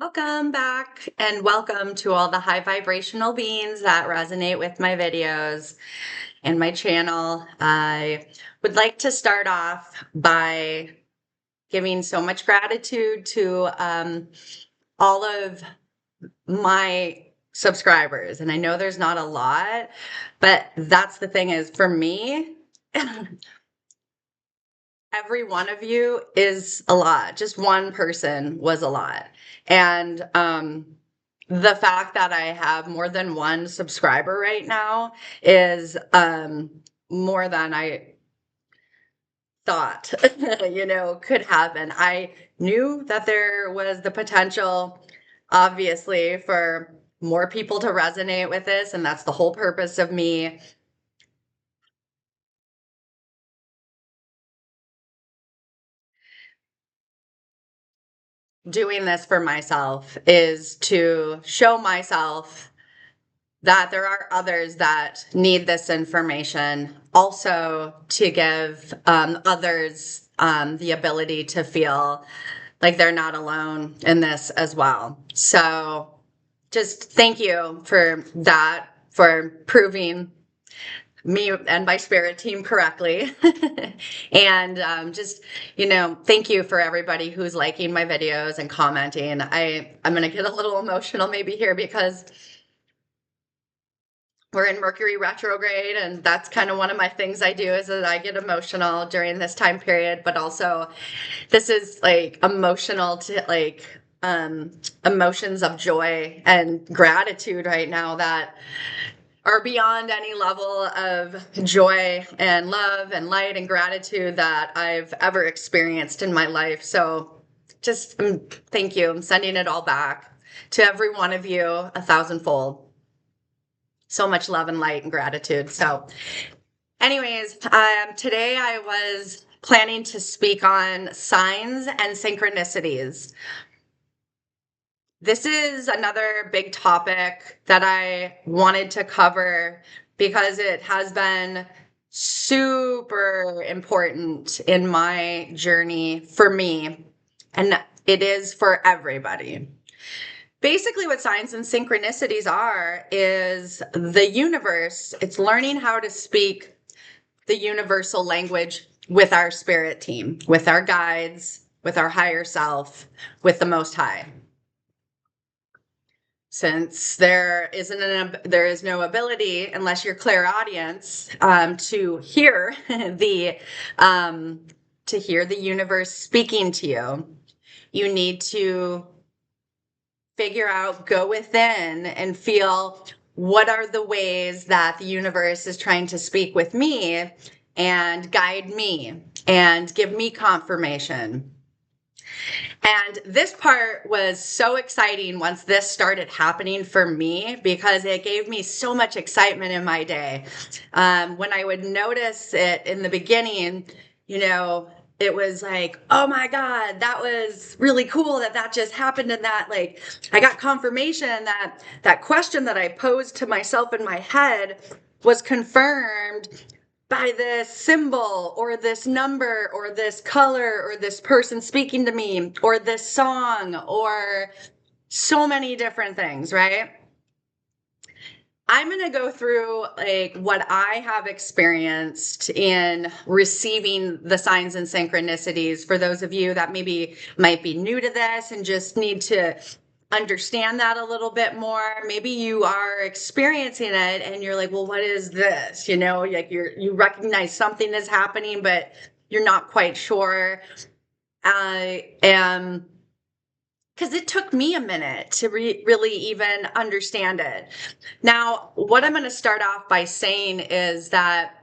Welcome back and welcome to all the high vibrational beings that resonate with my videos and my channel. I would like to start off by giving so much gratitude to all of my subscribers. And I know there's not a lot, but that's the thing is for me, every one of you is a lot. Just one person was a lot. And the fact that I have more than one subscriber right now is more than I thought, could happen. I knew that there was the potential, obviously, for more people to resonate with this. And that's the whole purpose of me doing this for myself, is to show myself that there are others that need this information. Also, to give others the ability to feel like they're not alone in this as well. So just thank you for that, for proving me and my spirit team correctly. And thank you for everybody who's liking my videos and commenting. I'm going to get a little emotional maybe here because we're in Mercury retrograde, and that's kind of one of my things I do is that I get emotional during this time period, but also this is like emotional to emotions of joy and gratitude right now that are beyond any level of joy and love and light and gratitude that I've ever experienced in my life. So just thank you. I'm sending it all back to every one of you 1,000-fold. So much love and light and gratitude. So anyways, today I was planning to speak on signs and synchronicities. This is another big topic that I wanted to cover because it has been super important in my journey for me, and it is for everybody. Basically, what signs and synchronicities are is the universe. It's learning how to speak the universal language with our spirit team, with our guides, with our higher self, with the Most High. Since there is no ability, unless you're clairaudience, to hear the universe speaking to you, you need to figure out, go within and feel what are the ways that the universe is trying to speak with me and guide me and give me confirmation. And this part was so exciting once this started happening for me because it gave me so much excitement in my day. When I would notice it in the beginning, it was like, oh my God, that was really cool that just happened. And that, like, I got confirmation that that question that I posed to myself in my head was confirmed by this symbol or this number or this color or this person speaking to me or this song or so many different things, right? I'm going to go through like what I have experienced in receiving the signs and synchronicities for those of you that maybe might be new to this and just need to understand that a little bit more. Maybe you are experiencing it and you're like, well, what is this? Like you recognize something is happening, but you're not quite sure. I am, because it took me a minute to really even understand it. Now, what I'm going to start off by saying is that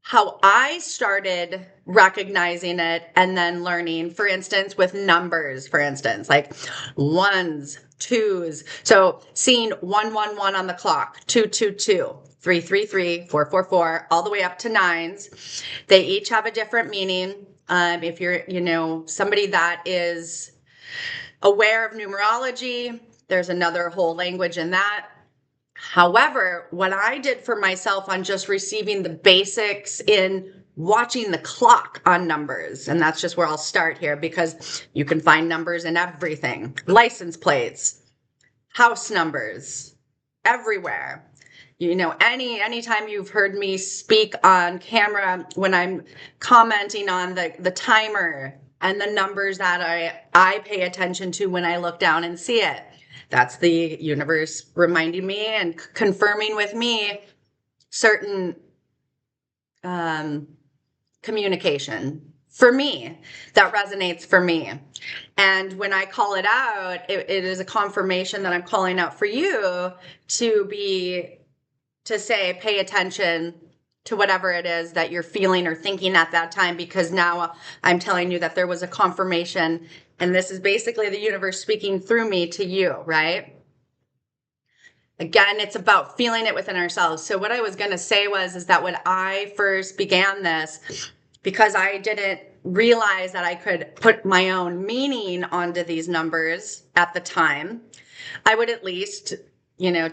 how I started recognizing it and then learning, for instance, with numbers, for instance, like ones, twos. So seeing 111 on the clock, 222, 333, 444, all the way up to nines. They each have a different meaning. If you're, somebody that is aware of numerology, there's another whole language in that. However, what I did for myself on just receiving the basics in watching the clock on numbers. And that's just where I'll start here, because you can find numbers in everything. License plates, house numbers, everywhere. Anytime you've heard me speak on camera, when I'm commenting on the timer and the numbers that I pay attention to when I look down and see it, that's the universe reminding me and confirming with me certain communication for me that resonates for me. And when I call it out, it is a confirmation that I'm calling out for you to say, pay attention to whatever it is that you're feeling or thinking at that time, because now I'm telling you that there was a confirmation, and this is basically the universe speaking through me to you, right? Again, it's about feeling it within ourselves. So what I was going to say is that when I first began this, because I didn't realize that I could put my own meaning onto these numbers at the time, I would at least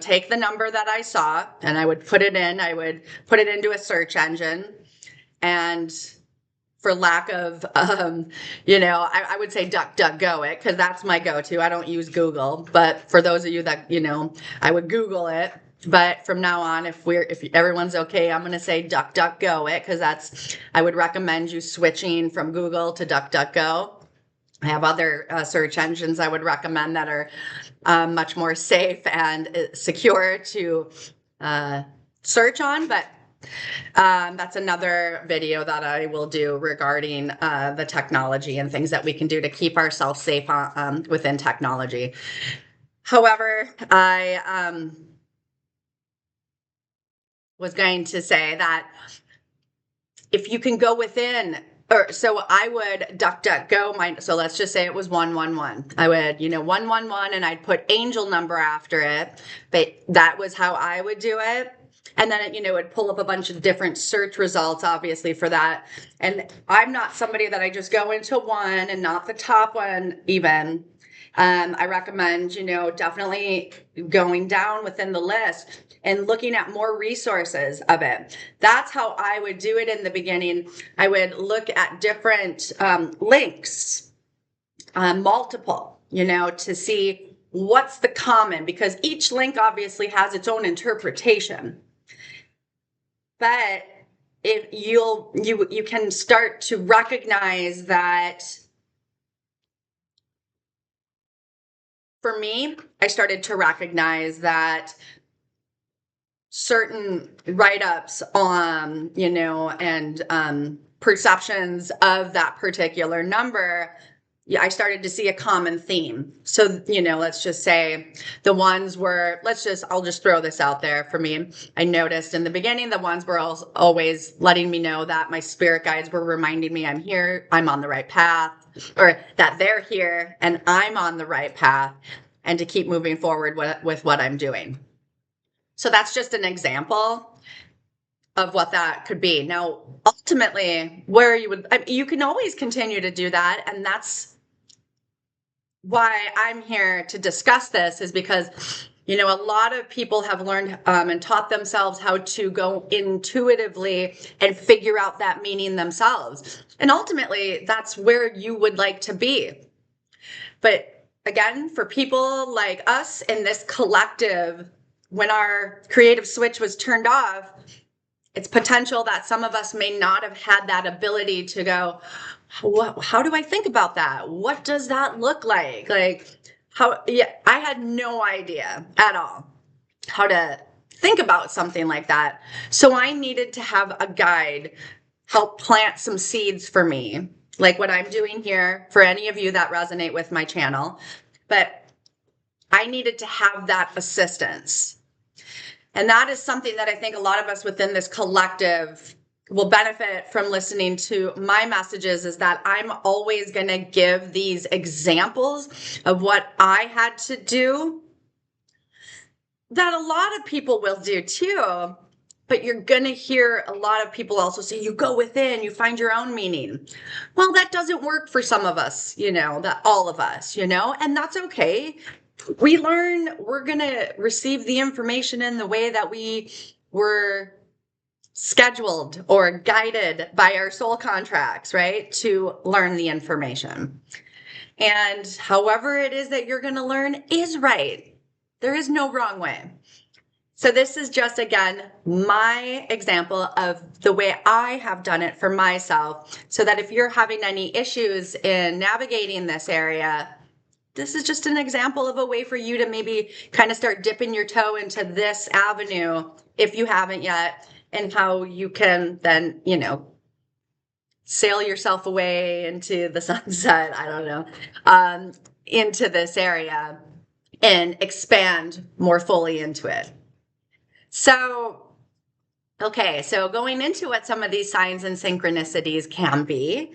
take the number that I saw and I would put it into a search engine. And for lack of, I would say DuckDuckGo it, because that's my go-to. I don't use Google, but for those of you that, I would Google it. But from now on, if everyone's okay, I'm going to say DuckDuckGo it, because I would recommend you switching from Google to DuckDuckGo. I have other search engines I would recommend that are much more safe and secure to search on, but that's another video that I will do regarding the technology and things that we can do to keep ourselves safe within technology. However, I was going to say that if you can go within, so I would DuckDuckGo so let's just say it was 111. I would, 111, and I'd put angel number after it, but that was how I would do it. And then it would pull up a bunch of different search results, obviously, for that. And I'm not somebody that I just go into one and not the top one even. I recommend, definitely going down within the list and looking at more resources of it. That's how I would do it in the beginning. I would look at different links, multiple, to see what's the common, because each link obviously has its own interpretation. But if you can start to recognize that. For me, I started to recognize that certain write-ups on, and perceptions of that particular number, I started to see a common theme. So, let's just say the ones were, I'll just throw this out there for me. I noticed in the beginning, the ones were always letting me know that my spirit guides were reminding me I'm here, I'm on the right path, or that they're here and I'm on the right path, and to keep moving forward with what I'm doing. So that's just an example of what that could be. Now, ultimately, you can always continue to do that. And that's why I'm here to discuss this, is because, a lot of people have learned and taught themselves how to go intuitively and figure out that meaning themselves. And ultimately, that's where you would like to be. But again, for people like us in this collective, when our creative switch was turned off, it's potential that some of us may not have had that ability to go, how do I think about that? What does that look like? I had no idea at all how to think about something like that. So I needed to have a guide help plant some seeds for me, like what I'm doing here for any of you that resonate with my channel. But I needed to have that assistance. And that is something that I think a lot of us within this collective will benefit from listening to my messages, is that I'm always going to give these examples of what I had to do that a lot of people will do too. But you're going to hear a lot of people also say, you go within, you find your own meaning. Well, that doesn't work for some of us, that all of us, and that's okay. We learn, we're going to receive the information in the way that we were scheduled or guided by our soul contracts, right, to learn the information. And however it is that you're going to learn is right. There is no wrong way. So this is just, again, my example of the way I have done it for myself, so that if you're having any issues in navigating this area, this is just an example of a way for you to maybe kind of start dipping your toe into this avenue if you haven't yet, and how you can then, sail yourself away into the sunset, I don't know, into this area and expand more fully into it. So, okay, so going into what some of these signs and synchronicities can be,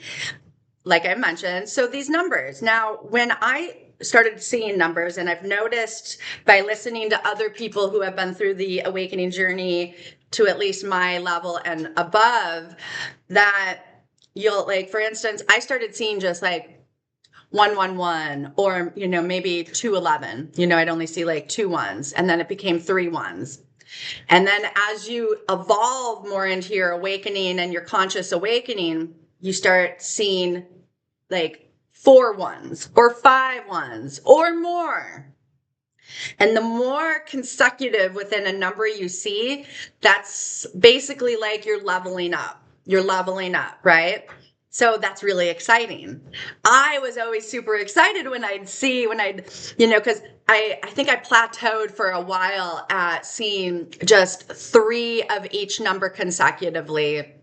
like I mentioned, so these numbers. Now, when I started seeing numbers, and I've noticed by listening to other people who have been through the awakening journey to at least my level and above, that you'll, like, for instance, I started seeing just like 111 or, maybe 211. I'd only see like 2 ones, and then it became 3 ones. And then as you evolve more into your awakening and your conscious awakening, you start seeing like 4 ones or 5 ones or more. And the more consecutive within a number you see, that's basically like you're leveling up. You're leveling up, right? So that's really exciting. I was always super excited when I'd, because I think I plateaued for a while at seeing just 3 of each number consecutively,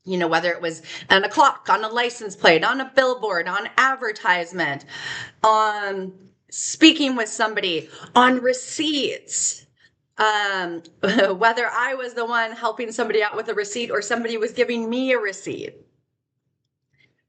whether it was on a clock, on a license plate, on a billboard, on advertisement, on speaking with somebody, on receipts, whether I was the one helping somebody out with a receipt or somebody was giving me a receipt.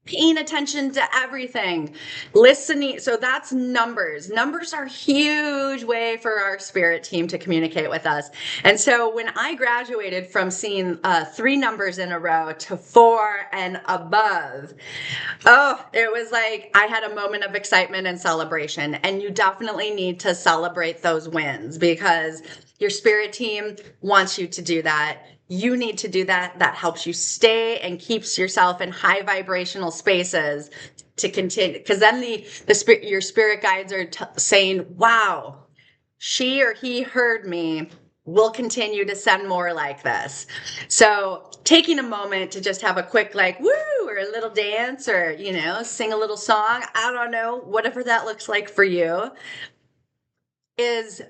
Paying attention to everything, listening. So that's numbers. Numbers are a huge way for our spirit team to communicate with us. And so when I graduated from seeing 3 numbers in a row to 4 and above, it was like I had a moment of excitement and celebration. And you definitely need to celebrate those wins, because your spirit team wants you to do that. You need to do that. That helps you stay and keeps yourself in high vibrational spaces to continue. Because then your spirit guides are saying, wow, she or he heard me. We'll continue to send more like this. So taking a moment to just have a quick woo, or a little dance, or, sing a little song, I don't know, whatever that looks like for you, is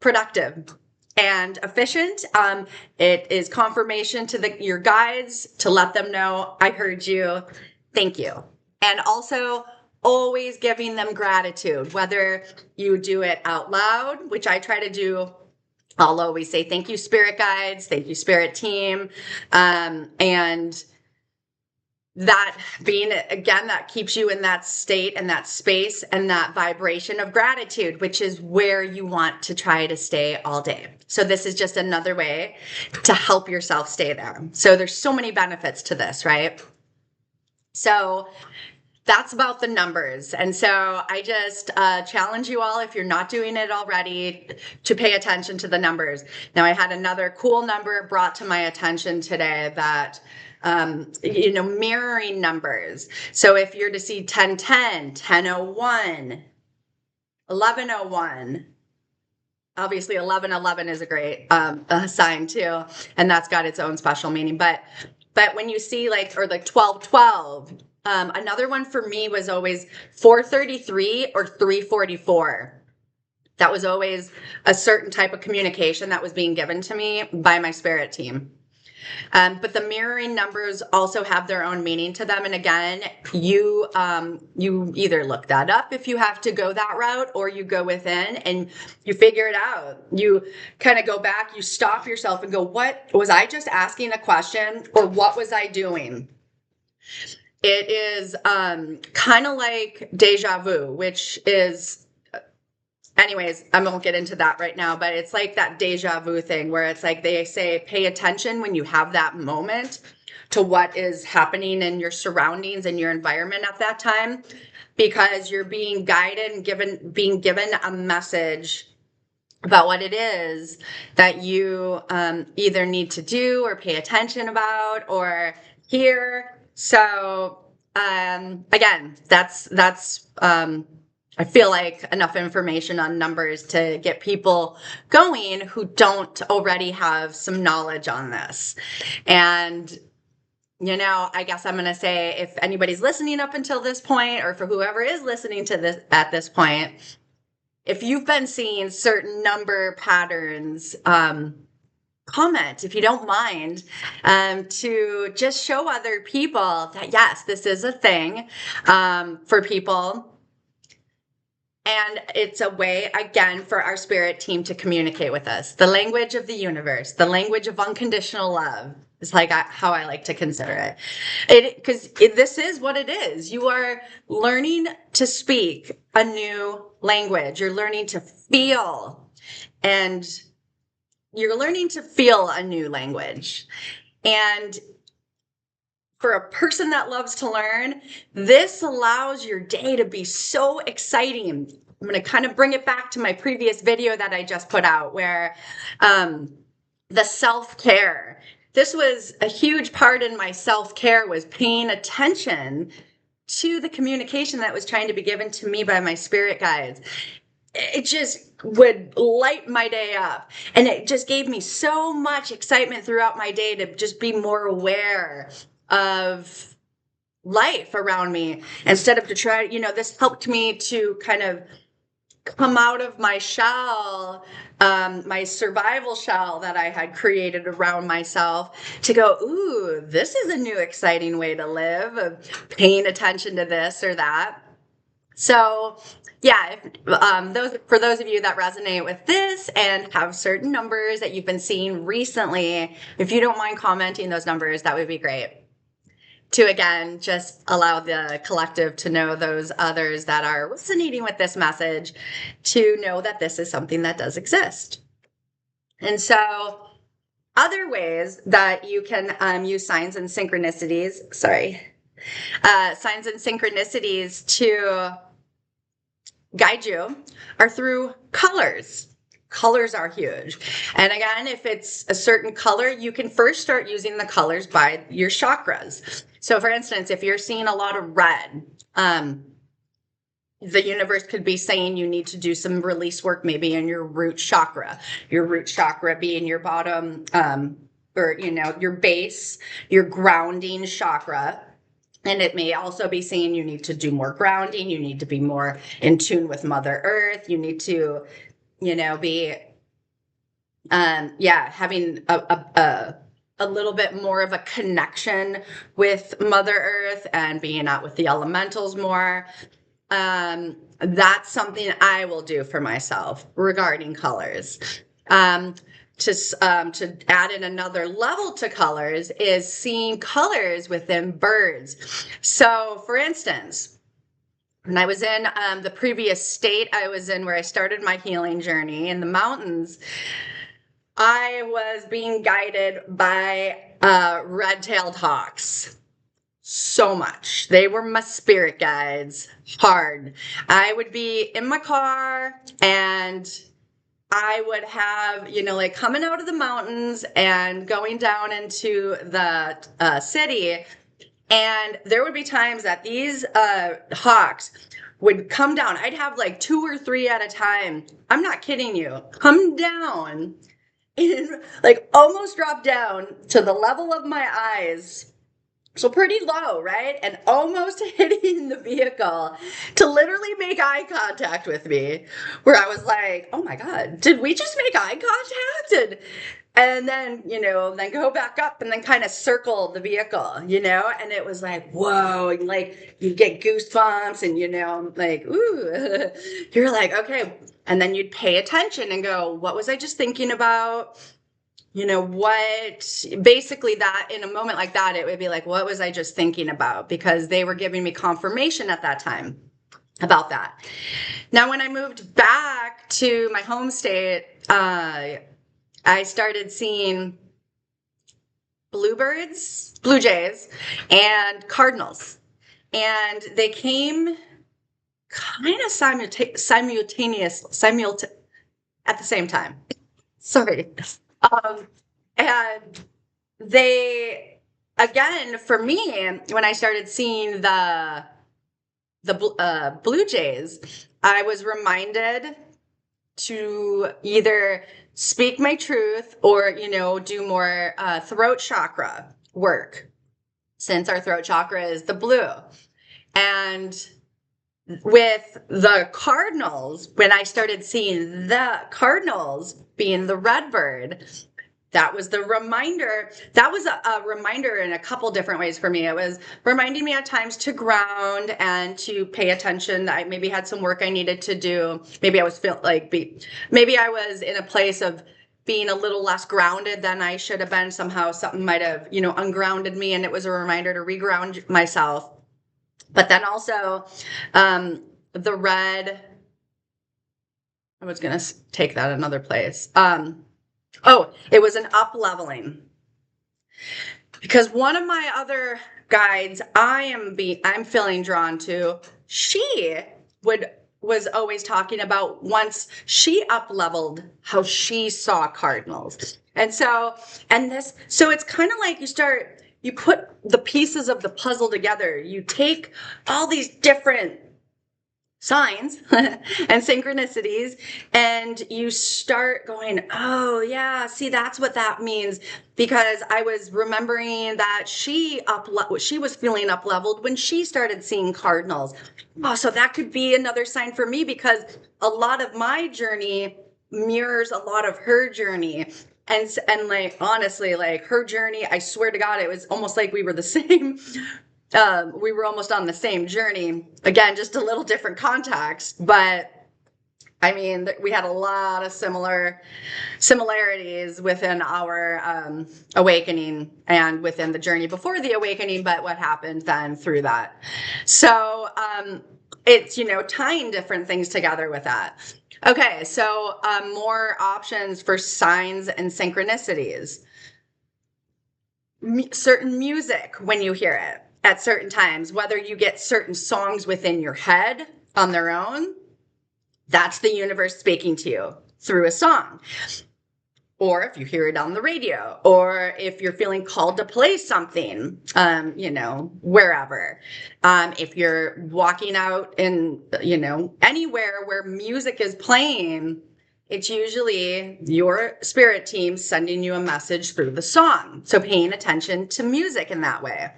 productive and efficient. It is confirmation to your guides to let them know, I heard you, thank you. And also always giving them gratitude, whether you do it out loud, which I try to do. I'll always say, thank you, spirit guides, thank you, spirit team. And that being, again, that keeps you in that state and that space and that vibration of gratitude, which is where you want to try to stay all day. So this is just another way to help yourself stay there. So there's so many benefits to this, right? So that's about the numbers. And so I just challenge you all, if you're not doing it already, to pay attention to the numbers. Now, I had another cool number brought to my attention today that mirroring numbers. So if you're to see 1010, 1001, 1101, obviously 1111 is a great sign too, and that's got its own special meaning. But when you see or 1212, another one for me was always 433 or 344. That was always a certain type of communication that was being given to me by my spirit team. But the mirroring numbers also have their own meaning to them. And again, you either look that up if you have to go that route, or you go within and you figure it out. You kind of go back, you stop yourself and go, what was I just asking a question, or what was I doing? It is kind of like deja vu, which is, anyways, I won't get into that right now, but it's like that deja vu thing where it's like they say, pay attention when you have that moment to what is happening in your surroundings and your environment at that time, because you're being guided and being given a message about what it is that you either need to do or pay attention about or hear. So again, that's I feel like enough information on numbers to get people going who don't already have some knowledge on this. And I guess I'm going to say, if anybody's listening up until this point, or for whoever is listening to this at this point, if you've been seeing certain number patterns, comment, if you don't mind, to just show other people that, yes, this is a thing for people. And it's a way, again, for our spirit team to communicate with us. The language of the universe, the language of unconditional love is like how I like to consider it. Because this is what it is. You are learning to speak a new language. You're learning to feel, and you're learning to feel a new language. And for a person that loves to learn, this allows your day to be so exciting. I'm going to kind of bring it back to my previous video that I just put out, where the self-care. This was a huge part in my self-care, was paying attention to the communication that was trying to be given to me by my spirit guides. It just would light my day up. And it just gave me so much excitement throughout my day to just be more aware of life around me, instead of to try, this helped me to kind of come out of my shell, my survival shell that I had created around myself, to go, ooh, this is a new exciting way to live, of paying attention to this or that. So yeah, for those of you that resonate with this and have certain numbers that you've been seeing recently, if you don't mind commenting those numbers, that would be great. To, again, just allow the collective to know, those others that are resonating with this message, to know that this is something that does exist. And so other ways that you can use signs and synchronicities, signs and synchronicities to guide you are through colors. Colors are huge. And again, if it's a certain color, you can first start using the colors by your chakras. So for instance, if you're seeing a lot of red, the universe could be saying you need to do some release work, maybe in your root chakra being your bottom, or, your base, your grounding chakra. And it may also be saying you need to do more grounding. You need to be more in tune with Mother Earth. You need to, be, having a little bit more of a connection with Mother Earth and being out with the elementals more. That's something I will do for myself regarding colors. To add in another level to colors is seeing colors within birds. So for instance, when I was in the previous state I was in, where I started my healing journey in the mountains, I was being guided by red-tailed hawks. So much. They were my spirit guides. Hard. I would be in my car and I would have, like coming out of the mountains and going down into the city. And there would be times that these hawks would come down. I'd have like 2 or 3 at a time. I'm not kidding you. Come down and like almost drop down to the level of my eyes. So pretty low, right? And almost hitting the vehicle, to literally make eye contact with me, where I was like, oh my God, did we just make eye contact? And then, then go back up and then kind of circle the vehicle, and it was like, whoa, like you get goosebumps and, like, ooh, you're like, okay. And then you'd pay attention and go, what was I just thinking about? What, basically, that in a moment like that, it would be like, what was I just thinking about? Because they were giving me confirmation at that time about that. Now, when I moved back to my home state, I started seeing bluebirds, blue jays, and cardinals. And they came kind of at the same time. Sorry. And they, again, for me, when I started seeing the Blue Jays, I was reminded to either speak my truth or, do more throat chakra work, since our throat chakra is the blue. And with the cardinals, when I started seeing the cardinals being the red bird, that was the reminder. That was a reminder in a couple different ways for me. It was reminding me at times to ground and to pay attention. I maybe had some work I needed to do. Maybe I was maybe I was in a place of being a little less grounded than I should have been. Somehow something might have, ungrounded me, and it was a reminder to reground myself. But then also the red, I was going to take that another place. It was an up leveling. Because one of my other guides I'm feeling drawn to, she was always talking about once she up leveled how she saw cardinals. So it's kind of like you put the pieces of the puzzle together. You take all these different signs and synchronicities, and you start going, oh yeah, see, that's what that means. Because I was remembering that she was feeling up leveled when she started seeing cardinals. Oh, so that could be another sign for me, because a lot of my journey mirrors a lot of her journey. And like, honestly, like her journey, I swear to God, it was almost like we were the same. We were almost on the same journey. Again, just a little different context, but I mean, we had a lot of similarities within our awakening and within the journey before the awakening, but what happened then through that. So it's, tying different things together with that. Okay, so more options for signs and synchronicities. Certain music when you hear it at certain times, whether you get certain songs within your head on their own, that's the universe speaking to you through a song. Or if you hear it on the radio, or if you're feeling called to play something, wherever. If you're walking out in, anywhere where music is playing, it's usually your spirit team sending you a message through the song. So paying attention to music in that way.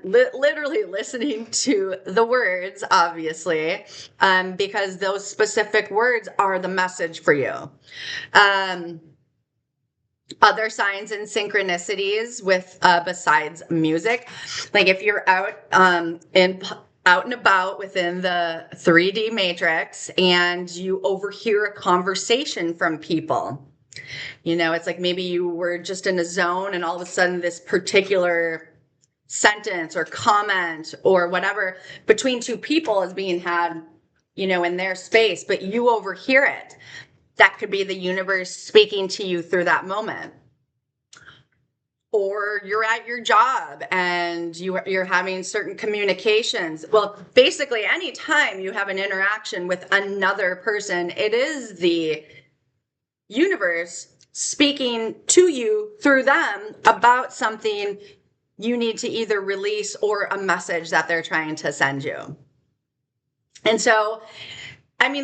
Literally listening to the words, obviously, because those specific words are the message for you. Other signs and synchronicities with besides music, like if you're out and about within the 3D matrix and you overhear a conversation from people. It's like maybe you were just in a zone and all of a sudden this particular sentence or comment or whatever between two people is being had, in their space, but you overhear it. That could be the universe speaking to you through that moment. Or you're at your job and you're having certain communications. Well, basically, anytime you have an interaction with another person, it is the universe speaking to you through them about something you need to either release or a message that they're trying to send you. And so,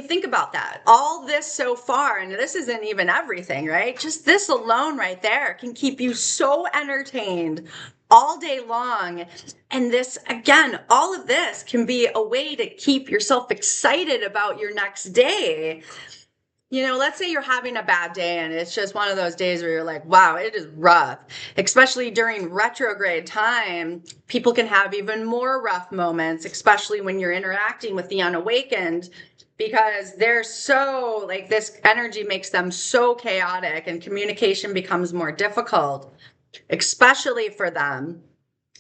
think about that. All this so far, and this isn't even everything, right? Just this alone right there can keep you so entertained all day long. And this, again, all of this can be a way to keep yourself excited about your next day. Let's say you're having a bad day and it's just one of those days where you're like, wow, it is rough. Especially during retrograde time, people can have even more rough moments, especially when you're interacting with the unawakened, because they're so, like, this energy makes them so chaotic and communication becomes more difficult, especially for them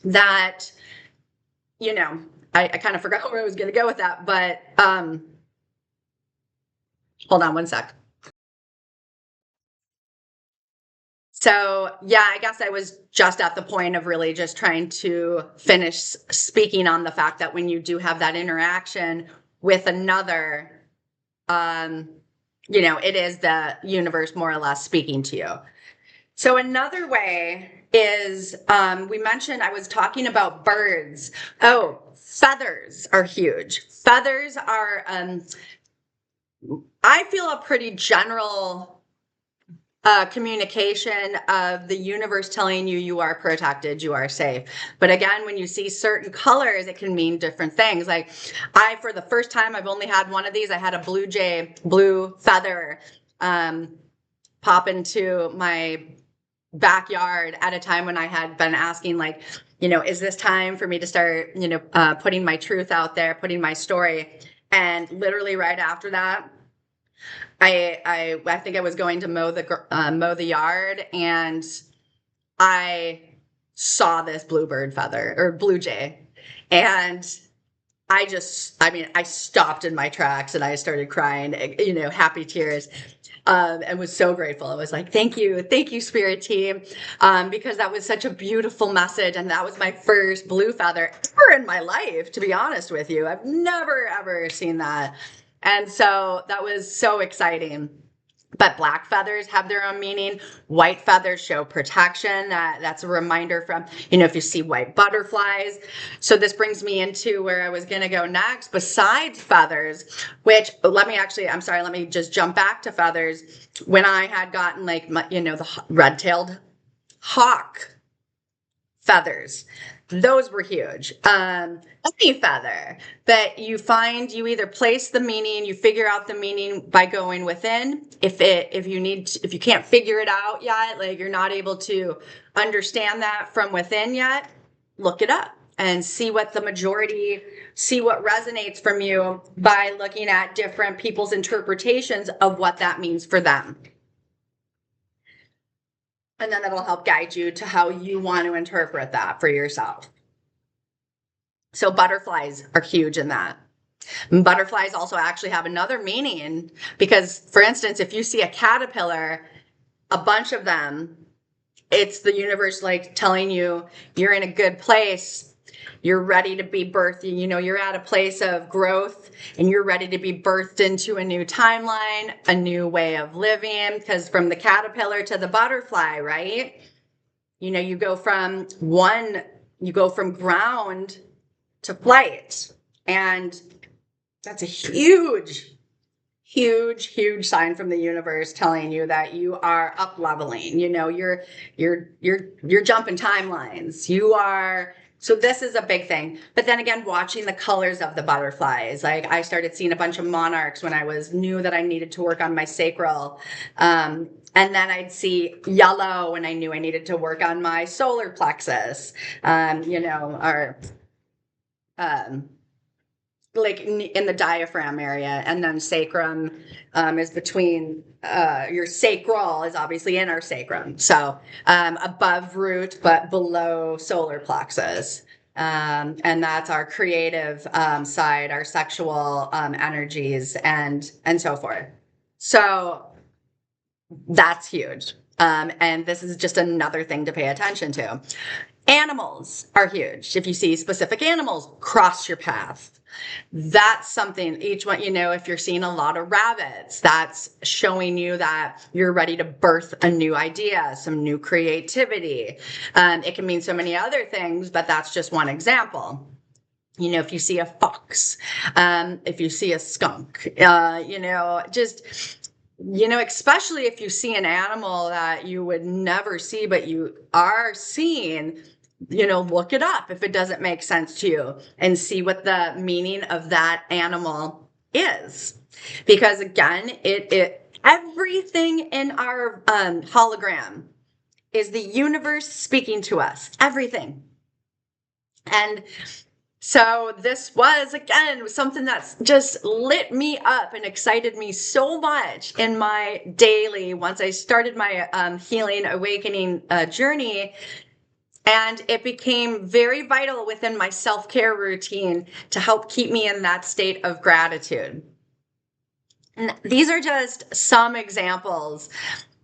that, I kind of forgot where I was going to go with that, but hold on one sec. So, yeah, I guess I was just at the point of really just trying to finish speaking on the fact that when you do have that interaction with another, you know, it is the universe more or less speaking to you. So another way is, we mentioned, I was talking about birds. Oh, feathers are huge. Feathers are, I feel, a pretty general communication of the universe telling you you are protected, you are safe. But again, when you see certain colors, it can mean different things. Like for the first time, I've only had one of these. I had a blue feather pop into my backyard at a time when I had been asking, like, you know, is this time for me to start, you know, putting my truth out there, putting my story? And literally right after that, I think I was going to mow the yard, and I saw this bluebird feather or blue jay, and I stopped in my tracks and I started crying, you know, happy tears. And was so grateful. I was like, thank you, Spirit Team, because that was such a beautiful message. And that was my first blue feather ever in my life, to be honest with you. I've never, ever seen that. And so that was so exciting. But black feathers have their own meaning. White feathers show protection. That's a reminder from, you know, if you see white butterflies. So this brings me into where I was going to go next. Besides feathers, which let me just jump back to feathers. When I had gotten, like, you know, the red-tailed hawk feathers, those were huge. Any feather that you find, you either place the meaning, you figure out the meaning by going within. If you can't figure it out yet, like you're not able to understand that from within yet, look it up and see what resonates from you by looking at different people's interpretations of what that means for them. And then that'll help guide you to how you want to interpret that for yourself. So butterflies are huge in that. Butterflies also actually have another meaning because, for instance, if you see a caterpillar, a bunch of them, it's the universe like telling you you're in a good place. You're ready to be birthed. You know, you're at a place of growth and you're ready to be birthed into a new timeline, a new way of living. Because from the caterpillar to the butterfly, right? You know, you go from ground to flight. And that's a huge sign from the universe telling you that you are up leveling. You know, you're jumping timelines. So this is a big thing. But then again, watching the colors of the butterflies, like I started seeing a bunch of monarchs when I knew that I needed to work on my sacral. And then I'd see yellow when I knew I needed to work on my solar plexus, you know, or like in the diaphragm area. And then sacrum is between, your sacral is obviously in our sacrum. So above root, but below solar plexus. And that's our creative side, our sexual energies, and so forth. So that's huge. And this is just another thing to pay attention to. Animals are huge. If you see specific animals cross your path, that's something. Each one, you know, if you're seeing a lot of rabbits, that's showing you that you're ready to birth a new idea, some new creativity. It can mean so many other things, but that's just one example. You know, if you see a fox, if you see a skunk, you know, just, you know, especially if you see an animal that you would never see, but you are seeing, you know, look it up if it doesn't make sense to you and see what the meaning of that animal is. Because again, everything in our hologram is the universe speaking to us, everything. And so this was, again, something that's just lit me up and excited me so much in my daily, once I started my healing, awakening journey. And it became very vital within my self-care routine to help keep me in that state of gratitude. And these are just some examples.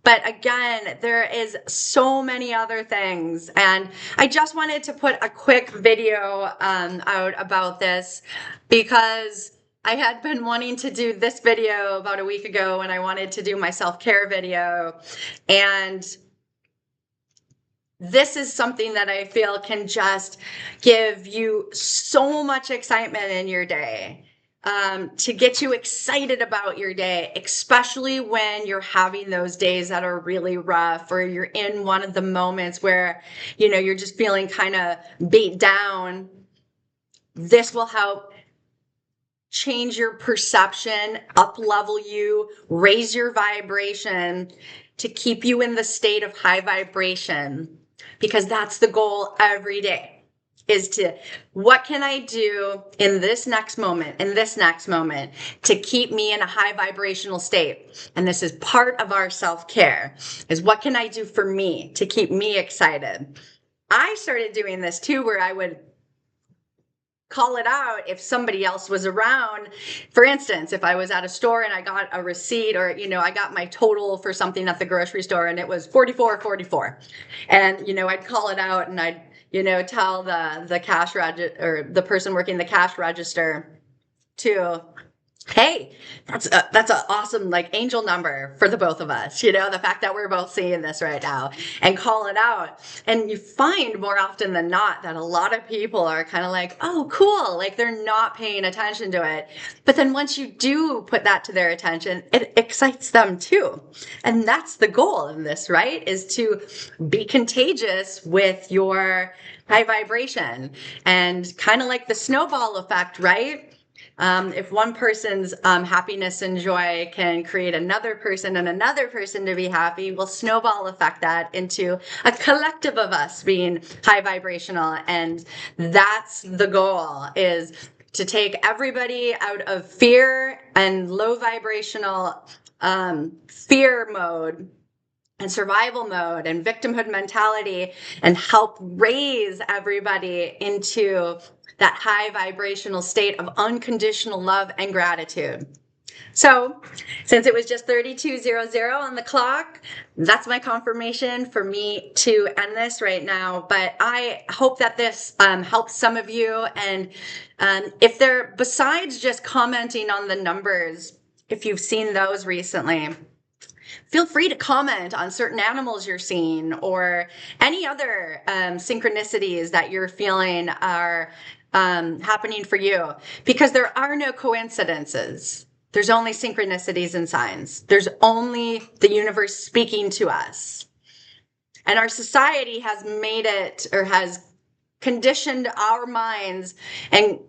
But again, there is so many other things. And I just wanted to put a quick video out about this because I had been wanting to do this video about a week ago when I wanted to do my self-care video. And this is something that I feel can just give you so much excitement in your day, to get you excited about your day, especially when you're having those days that are really rough, or you're in one of the moments where, you're just feeling kind of beat down. This will help change your perception, up level you, raise your vibration to keep you in the state of high vibration, because that's the goal every day, is to, what can I do in this next moment, to keep me in a high vibrational state? And this is part of our self-care, is what can I do for me to keep me excited? I started doing this too, where I would call it out if somebody else was around. For instance, if I was at a store and I got a receipt, or, I got my total for something at the grocery store and it was $44.44. And, I'd call it out and I'd, tell the cash register, or the person working the cash register, to, hey, that's an awesome, like, angel number for the both of us, the fact that we're both seeing this right now, and call it out. And you find more often than not that a lot of people are kind of like, oh, cool, like they're not paying attention to it. But then once you do put that to their attention, it excites them too. And that's the goal in this, right? Is to be contagious with your high vibration, and kind of like the snowball effect, right? If one person's happiness and joy can create another person and another person to be happy, we'll snowball effect that into a collective of us being high vibrational. And that's the goal, is to take everybody out of fear and low vibrational fear mode and survival mode and victimhood mentality, and help raise everybody into that high vibrational state of unconditional love and gratitude. So, since it was just 32:00 on the clock, that's my confirmation for me to end this right now. But I hope that this helps some of you. And if they're, besides just commenting on the numbers, if you've seen those recently, feel free to comment on certain animals you're seeing, or any other synchronicities that you're feeling are happening for you, because there are no coincidences. There's only synchronicities and signs. There's only the universe speaking to us. And our society has made it, or has conditioned our minds and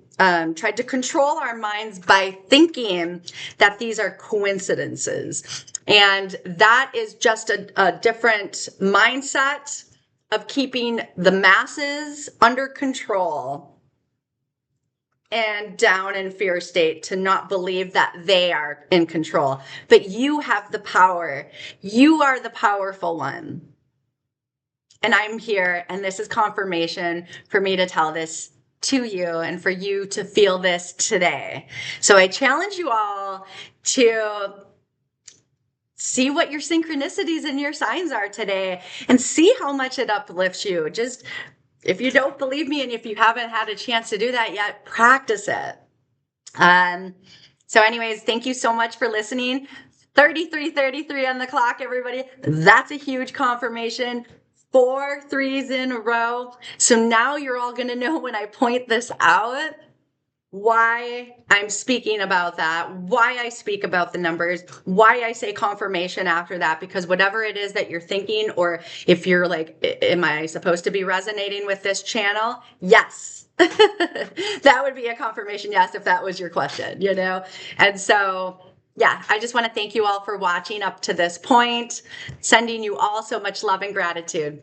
tried to control our minds by thinking that these are coincidences. And that is just a different mindset of keeping the masses under control and down in fear state, to not believe that they are in control. But you have the power. You are the powerful one. And I'm here, and this is confirmation for me to tell this to you, and for you to feel this today. So I challenge you all to see what your synchronicities and your signs are today, and see how much it uplifts you. Just, if you don't believe me, and if you haven't had a chance to do that yet, practice it. So anyways, thank you so much for listening. 33:33 on the clock, everybody. That's a huge confirmation. 4 3s in a row. So now you're all going to know, when I point this out, why I'm speaking about that, why I speak about the numbers, why I say confirmation after that, because whatever it is that you're thinking, or if you're like, am I supposed to be resonating with this channel? Yes. That would be a confirmation yes, if that was your question, And so, yeah, I just want to thank you all for watching up to this point, sending you all so much love and gratitude.